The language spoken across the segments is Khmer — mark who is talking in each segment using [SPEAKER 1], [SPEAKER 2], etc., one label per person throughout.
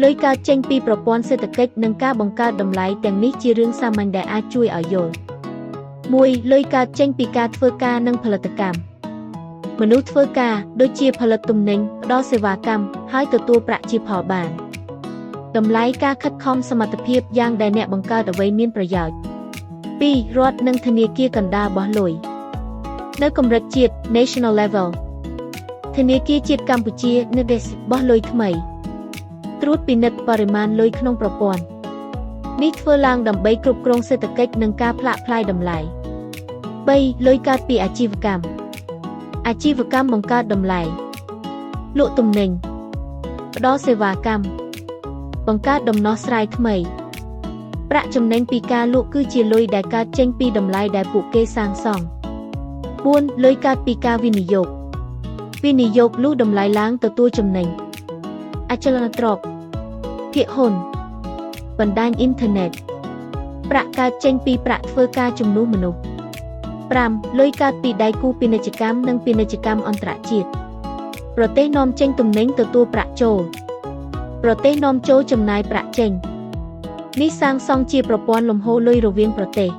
[SPEAKER 1] លុយកើតចេញពីប្រព័ន្ធសេដ្ឋកិច្ចនិងការបង្កើតតម្លៃទាំងនេះជារឿងសាមញ្ញដែលអាចជួយឲ្យយល់ 1. លុយកើតចេញពីការធ្វើការនិងផលិតកម្ម មនុស្សធ្វើការដូចជាផលិតទំនិញផ្ដល់សេវាកម្មហើយទទួលប្រាក់ជាផលបាន តម្លៃការខិតខំសមត្ថភាពយ៉ាងដែលអ្នកបង្កើតអ្វីមានប្រយោជន៍ 2. រដ្ឋនិងធនាគារកណ្ដាលបោះលុយ នៅកម្រិតជាតិ National Level ធនាគារជាតិកម្ពុជា NEDES បោះលុយថ្មី ត្រួតពិនិត្យបរិមាណលុយក្នុងប្រព័ន្ធ នេះធ្វើឡើងដើម្បីគ្រប់គ្រងសេដ្ឋកិច្ចនិងការផ្លាកផ្លាយតម្លៃ 3. លុយកើតពីអាជីវកម្ម អាជីវកម្មបង្កើតតម្លៃ លក់ទំនិញ ផ្ដល់សេវាកម្ម បង្កើតដំណោះស្រាយថ្មី ប្រាក់ចំណេញពីការលក់គឺជាលុយដែលកើតចេញពីតម្លៃដែលពួកគេសាងសង់ 4. លុយកើតពីការវិនិយោគ វិនិយោគលុះតម្លៃឡើងទទួលចំណេញ អចលនទ្រព្យ ភាគហ៊ុន បណ្ដាញអ៊ីនធឺណិត ប្រាក់កើតចេញពីប្រាក់ធ្វើការជំនួសមនុស្ស 5. លុយកើតពីដៃគូពាណិជ្ជកម្មនិងពាណិជ្ជកម្មអន្តរជាតិ ប្រទេសនាំចេញទំនិញទទួលប្រាក់ចូល ប្រទេសនាំចូលចំណាយប្រាក់ចេញ នេះសាងសង់ជាប្រព័ន្ធលំហូរលុយរវាងប្រទេស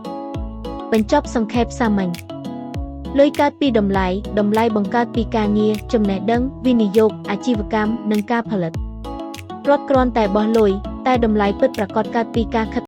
[SPEAKER 1] បញ្ចប់សង្ខេបសាមញ្ញ លុយកើតពីតម្លៃបង្កើតពីការងារ ចំណេះដឹង វិនិយោគ អាជីវកម្ម និងការផលិត រដ្ឋគ្រាន់តែបោះលុយ តែតម្លៃពិតប្រាកដកើតពីការខិត